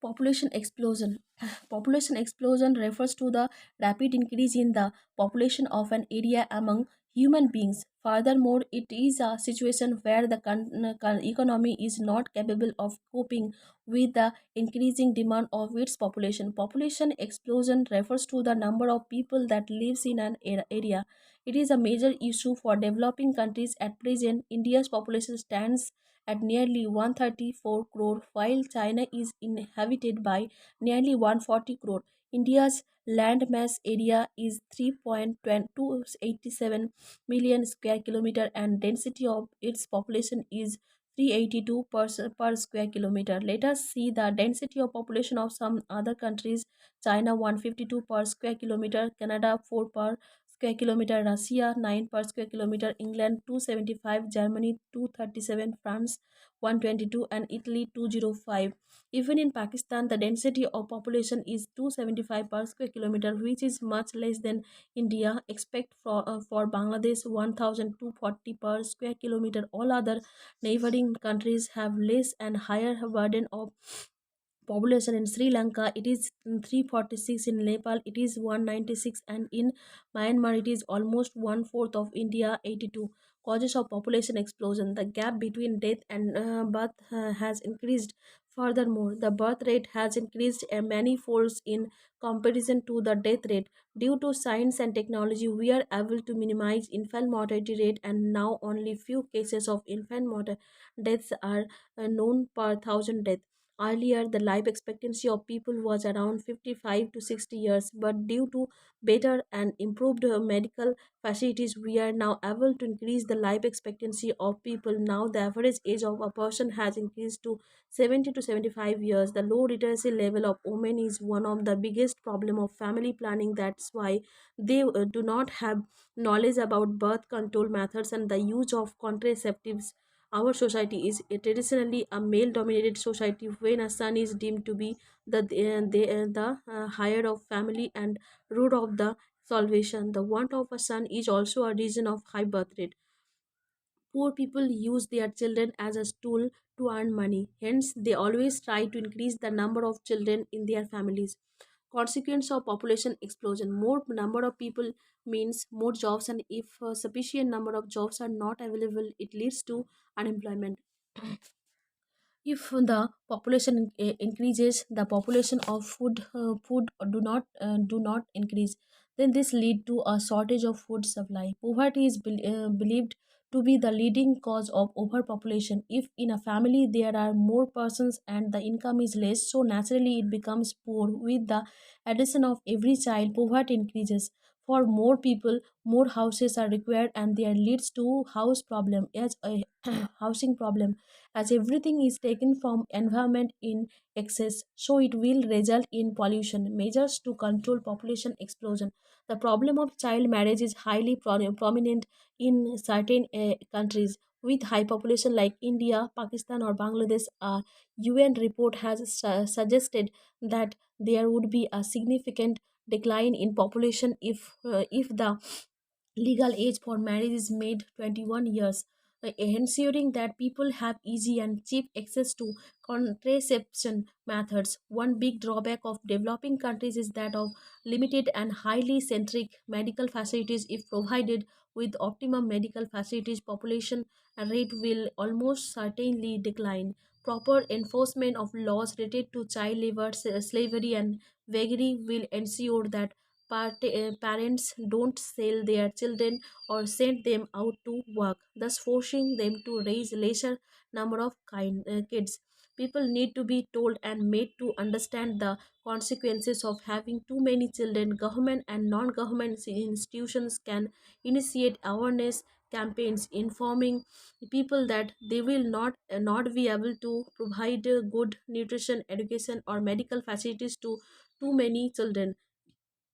Population explosion. Population explosion refers to the rapid increase in the population of an area among human beings. Furthermore, it is a situation where the economy is not capable of coping with the increasing demand of its population. Population explosion refers to the number of people that lives in an area. It is a major issue for developing countries at present. India's population stands at nearly 134 crore, while China is inhabited by nearly 140 crore. India's land mass area is 3.287 million square kilometer and density of its population is 382 per square kilometer. Let us see the density of population of some other countries. China 152 per square kilometer, Canada 4 per square kilometer, Russia 9 per square kilometer, England 275, Germany 237, France 122 and Italy 205. Even in Pakistan, the density of population is 275 per square kilometer, which is much less than India. Expect for Bangladesh 1240 per square kilometer. All other neighboring countries have less and higher burden of population. In Sri Lanka it is 346, in Nepal it is 196, and in Myanmar it is almost one fourth of India 82. Causes of population explosion. The gap between death and birth has increased. Furthermore, the birth rate has increased many folds in comparison to the death rate. Due to science and technology, we are able to minimize infant mortality rate, and now only few cases of infant deaths are known per thousand deaths. Earlier, the life expectancy of people was around 55 to 60 years, but due to better and improved medical facilities, we are now able to increase the life expectancy of people. Now, the average age of a person has increased to 70 to 75 years. The low literacy level of women is one of the biggest problem of family planning. That's why they do not have knowledge about birth control methods and the use of contraceptives. Our society is traditionally a male dominated society. When a son is deemed to be the higher of family and root of the salvation. The want of a son is also a reason of high birth rate. Poor people use their children as a tool to earn money. Hence, they always try to increase the number of children in their families. Consequence of population explosion: more number of people means more jobs, and if a sufficient number of jobs are not available, it leads to unemployment. If the population increases, the population of food do not increase, then this lead to a shortage of food supply. Poverty is believed to be the leading cause of overpopulation. If in a family there are more persons and the income is less, so naturally it becomes poor. With the addition of every child, poverty increases. For more people, more houses are required, and there leads to house problem as a housing problem. As everything is taken from environment in excess, so it will result in pollution. Measures to control population explosion: the problem of child marriage is highly prominent in certain countries with high population like India, Pakistan, or Bangladesh. A UN report has suggested that there would be a significant decline in population if the legal age for marriage is made 21 years, ensuring that people have easy and cheap access to contraception methods. One big drawback of developing countries is that of limited and highly centric medical facilities. If provided with optimum medical facilities, population rate will almost certainly decline. Proper enforcement of laws related to child labor, slavery, and beggary will ensure that parents don't sell their children or send them out to work, thus forcing them to raise lesser number of kids. People need to be told and made to understand the consequences of having too many children. Government and non-government institutions can initiate awareness campaigns informing people that they will not be able to provide good nutrition, education, or medical facilities to too many children.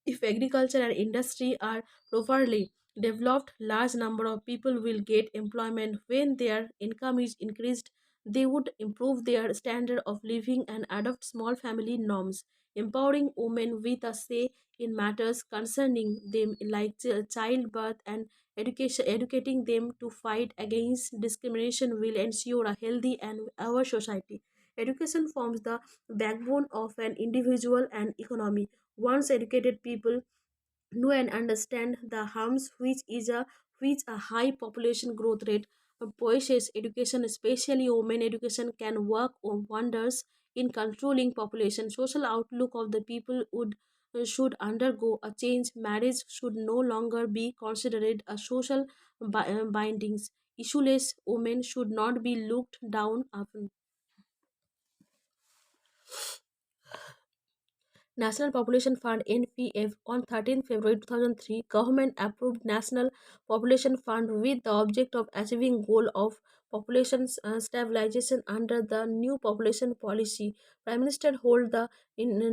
If agriculture and industry are properly developed, large number of people will get employment. When their income is increased, they would improve their standard of living and adopt small family norms. Empowering women with a say in matters concerning them like childbirth and education, educating them to fight against discrimination will ensure a healthy and our society. Education forms the backbone of an individual and economy. Once educated people know and understand the harms which a high population growth rate poses. Education, especially women education, can work on wonders in controlling population. Social outlook of the people would should undergo a change. Marriage should no longer be considered a social bindings. Issueless women should not be looked down upon. National Population Fund (NPF) on 13 February 2003, government approved National Population Fund with the object of achieving goal of population stabilization under the new population policy. Prime Minister hold the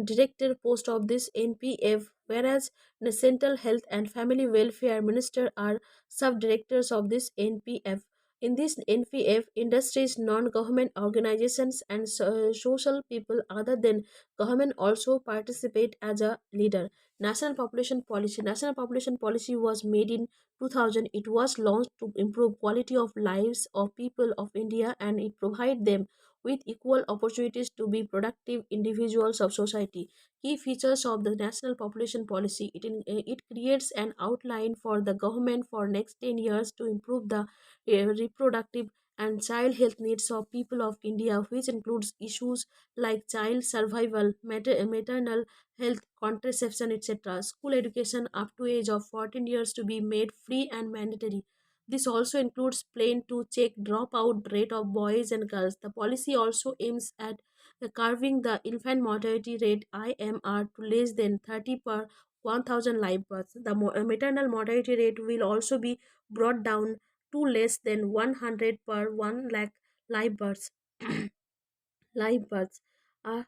director post of this NPF, whereas the Central Health and Family Welfare Minister are sub-directors of this NPF. In this NPF, industries, non-government organizations, and social people other than government also participate as a leader. National population policy was made in 2000. It was launched to improve quality of lives of people of India, and it provide them with equal opportunities to be productive individuals of society. Key features of the national population policy: it creates an outline for the government for next 10 years to improve the reproductive and child health needs of people of India, which includes issues like child survival, maternal health, contraception, etc. School education up to age of 14 years to be made free and mandatory. This also includes plan to check dropout rate of boys and girls. The policy also aims at curbing the infant mortality rate (IMR) to less than 30 per 1000 live births. The maternal mortality rate will also be brought down to less than 100 per 1 lakh live births. live births. A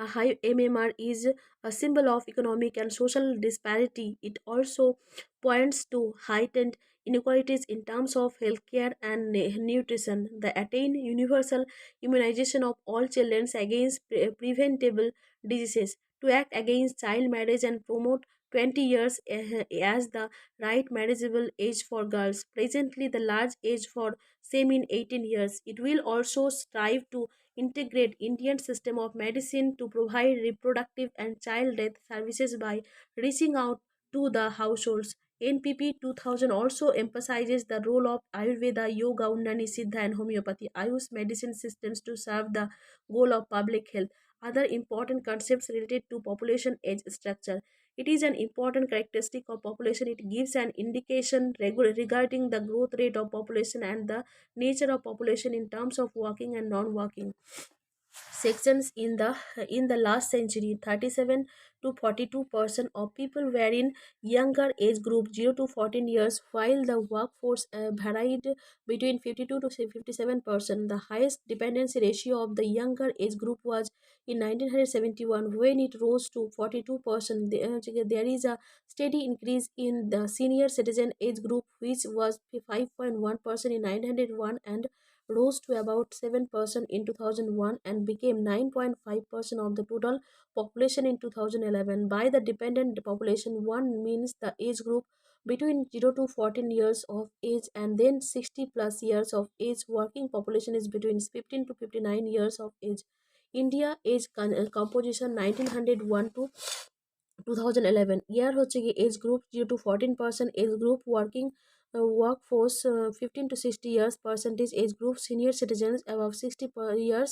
A high MMR is a symbol of economic and social disparity. It also points to heightened inequalities in terms of healthcare and nutrition. The attain universal immunization of all children against preventable diseases. to act against child marriage and promote 20 years as the right marriageable age for girls. Presently, the large age for same in 18 years. It will also strive to integrate Indian system of medicine to provide reproductive and child death services by reaching out to the households. NPP 2000 also emphasizes the role of Ayurveda, Yoga, Unani, Siddha, and homeopathy, Ayush medicine systems to serve the goal of public health. Other important concepts related to population age structure. It is an important characteristic of population. It gives an indication regarding the growth rate of population and the nature of population in terms of working and non-working sections. In the last century, 37 to 42% of people were in younger age group 0 to 14 years, while the workforce varied between 52 to 57%. The highest dependency ratio of the younger age group was in 1971, when it rose to 42%. There is a steady increase in the senior citizen age group, which was 5.1% in 1901 and rose to about 7% in 2001 and became 9.5% of the total population in 2011. By the dependent population, one means the age group between 0 to 14 years of age, and then 60 plus years of age. Working population is between 15 to 59 years of age. India age composition 1901 to 2011 year হচ্ছে কি age group 0 to 14% age group working workforce 15 to 60 years percentage age group senior citizens above 60 years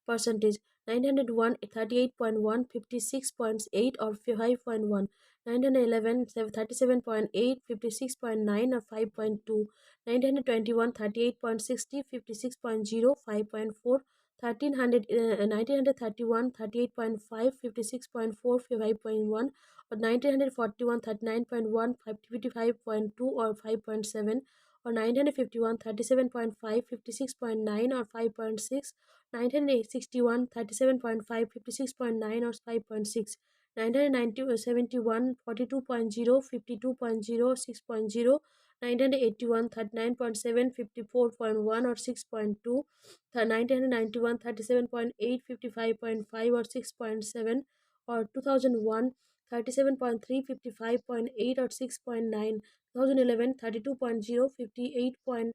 percentage 901 38.1 56.8 or 5.1 911 37.8 56.9 or 5.2 921 38.60 56.0 5.4 1300 1931 38.5 56.4 5.1 or 1941 39.1 55.2 or 5.7 or 951 37.5 56.9 or 5.6 1961 37.5 56.9 or 5.6 1990 71 42.0 52.0 6.0 1981 39.7 54.1 or 6.2 1991 37.8 55.5 or 6.7 or 2001 37.3 55.8 or 6.9 2011 32.0 58.5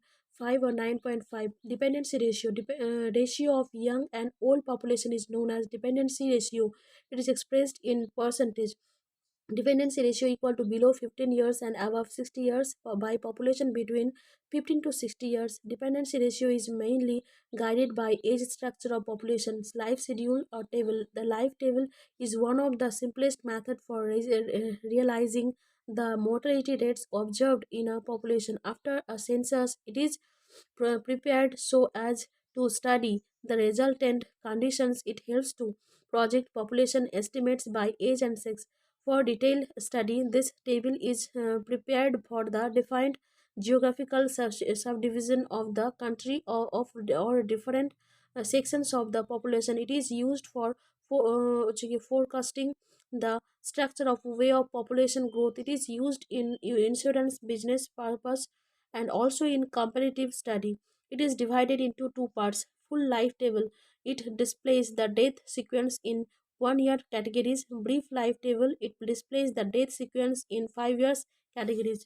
or 9.5 dependency ratio ratio of young and old population is known as dependency ratio. It is expressed in percentage. Dependency ratio equal to below 15 years and above 60 years by population between 15 to 60 years. Dependency ratio is mainly guided by age structure of populations. Life schedule or table. The life table is one of the simplest method for realizing the mortality rates observed in a population. After a census, it is prepared so as to study the resultant conditions. It helps to project population estimates by age and sex. For detailed study, this table is prepared for the defined geographical subdivision of the country or different sections of the population. It is used for forecasting the structure of way of population growth. It is used in insurance business purpose and also in comparative study. It is divided into two parts. Full life table. It displays the death sequence in 1 year categories. Brief life table. It displays the death sequence in 5 years categories.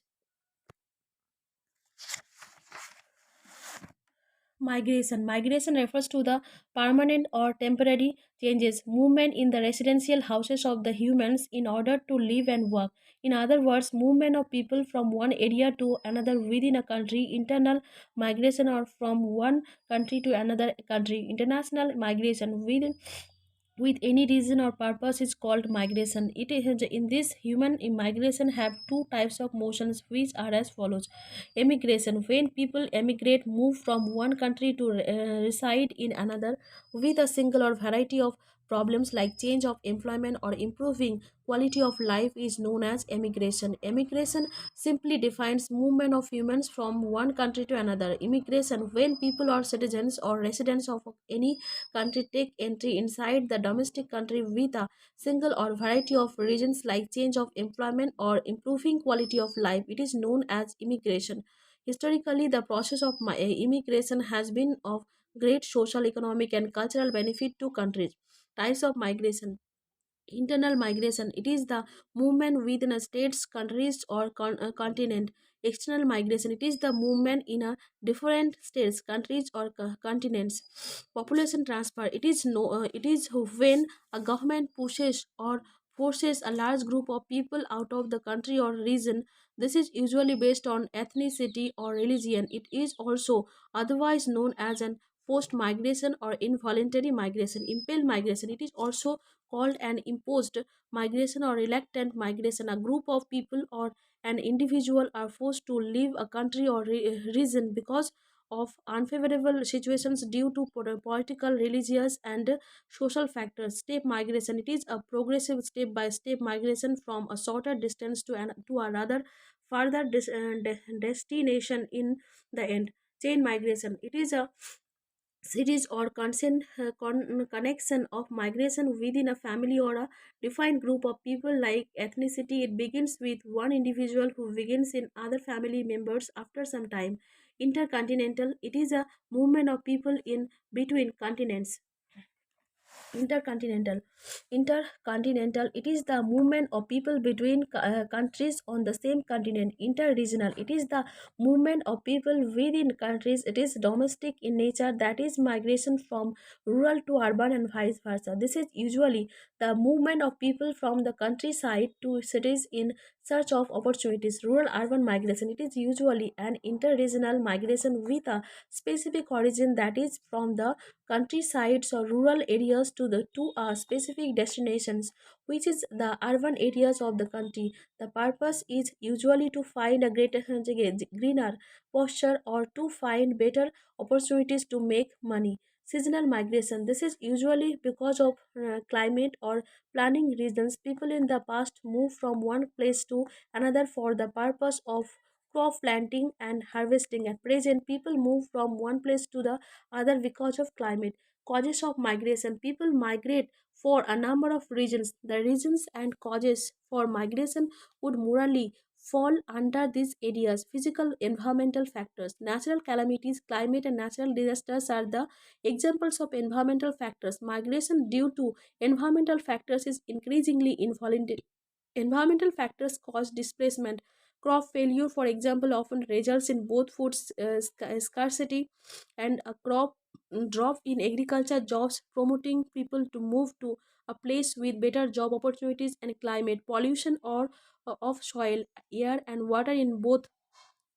Migration refers to the permanent or temporary changes, movement in the residential houses of the humans in order to live and work. In other words, movement of people from one area to another within a country. Internal migration or from one country to another country. International migration with any reason or purpose is called migration. It is in this human migration have two types of motions, which are as follows. Emigration, when people emigrate, move from one country to reside in another with a single or variety of problems like change of employment or improving quality of life, is known as emigration. Emigration simply defines movement of humans from one country to another. Immigration, when people or citizens or residents of any country take entry inside the domestic country with a single or variety of reasons like change of employment or improving quality of life. It is known as immigration. Historically, the process of immigration has been of great social, economic, and cultural benefit to countries. Types of migration. Internal migration, it is the movement within a state's countries or continent. External migration, it is the movement in a different states, countries or continents. Population transfer, it is when a government pushes or forces a large group of people out of the country or region. This is usually based on ethnicity or religion. It is also otherwise known as an forced migration or involuntary migration. Impelled migration, it is also called an imposed migration or reluctant migration. A group of people or an individual are forced to leave a country or region because of unfavorable situations due to political, religious, and social factors. Step migration, it is a progressive step by step migration from a shorter distance to another further destination in the end. Chain migration, it is a series or connection of migration within a family or a defined group of people. Like ethnicity, it begins with one individual who begins in other family members after some time. Intercontinental, it is a movement of people in between continents. Intercontinental, it is the movement of people between countries on the same continent. Interregional, it is the movement of people within countries. It is domestic in nature, that is migration from rural to urban and vice versa. This is usually the movement of people from the countryside to cities in search of opportunities. Rural urban migration, it is usually an interregional migration with a specific origin, that is from the countrysides or rural areas to specific destinations, which is the urban areas of the country. The purpose is usually to find a greater greener posture or to find better opportunities to make money. Seasonal migration, this is usually because of climate or planning reasons. People in the past moved from one place to another for the purpose of crop planting and harvesting. At present, people move from one place to the other because of climate. Causes of migration, people migrate for a number of reasons. The reasons and causes for migration would morally fall under these areas. Physical environmental factors, natural calamities, climate and natural disasters are the examples of environmental factors. Migration due to environmental factors is increasingly involuntary. Environmental factors cause displacement. Crop failure, for example, often results in both food scarcity and a crop drop in agriculture jobs, promoting people to move to a place with better job opportunities. And climate pollution or of soil, air, and water in both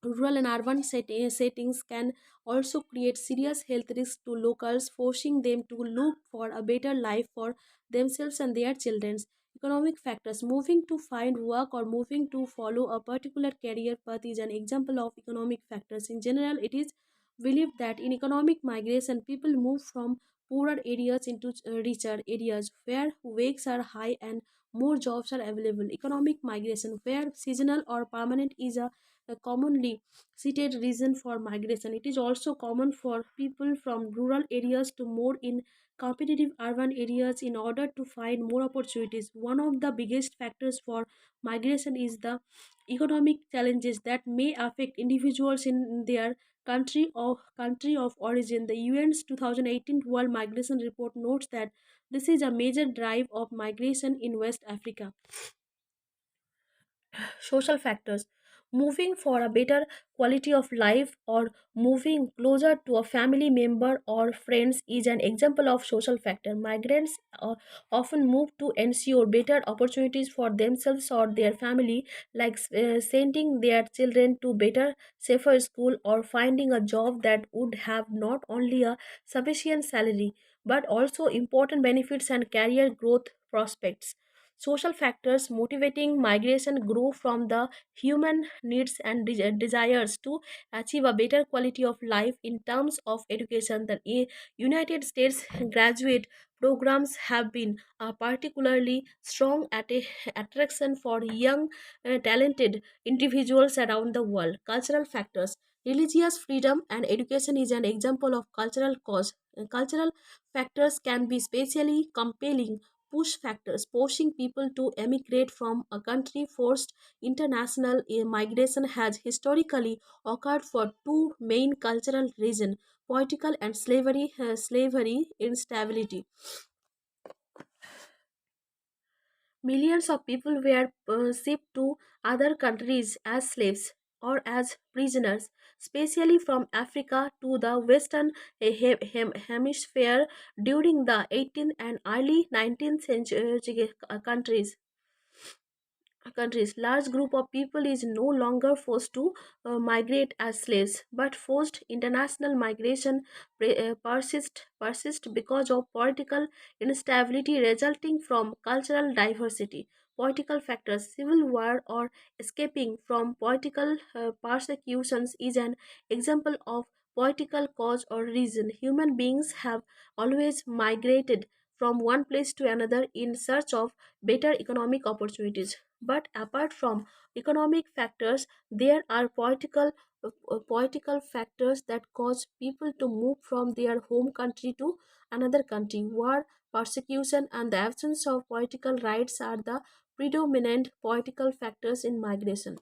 rural and urban settings can also create serious health risks to locals, forcing them to look for a better life for themselves and their children. Economic factors, moving to find work or moving to follow a particular career path is an example of economic factors. In general, it is believed that in economic migration, people move from poorer areas into richer areas where wages are high and more jobs are available. Economic migration, where seasonal or permanent, is a commonly cited reason for migration. It is also common for people from rural areas to move in competitive urban areas in order to find more opportunities. One of the biggest factors for migration is the economic challenges that may affect individuals in their country of origin. The UN's 2018 World Migration Report notes that this is a major drive of migration in West Africa. Social factors, moving for a better quality of life or moving closer to a family member or friends is an example of social factor. Migrants often move to ensure better opportunities for themselves or their family, like sending their children to better safer school or finding a job that would have not only a sufficient salary but also important benefits and career growth prospects. Social factors motivating migration grow from the human needs and desires to achieve a better quality of life. In terms of education, the United States graduate programs have been a particularly strong attraction for young, talented individuals around the world. Cultural factors, religious freedom and education is an example of cultural cause. Cultural factors can be especially compelling push factors, pushing people to emigrate from a country. Forced international migration has historically occurred for two main cultural reasons: political and slavery instability. Millions of people were shipped to other countries as slaves or as prisoners, especially from Africa to the Western Hemisphere during the 18th and early 19th century countries. Large group of people is no longer forced to migrate as slaves, but forced international migration persist because of political instability resulting from cultural diversity, political factors. Civil war or escaping from political persecutions is an example of political cause or reason. Human beings have always migrated from one place to another in search of better economic opportunities. But apart from economic factors, there are political factors that cause people to move from their home country to another country. War, persecution, and the absence of political rights are the predominant political factors in migration.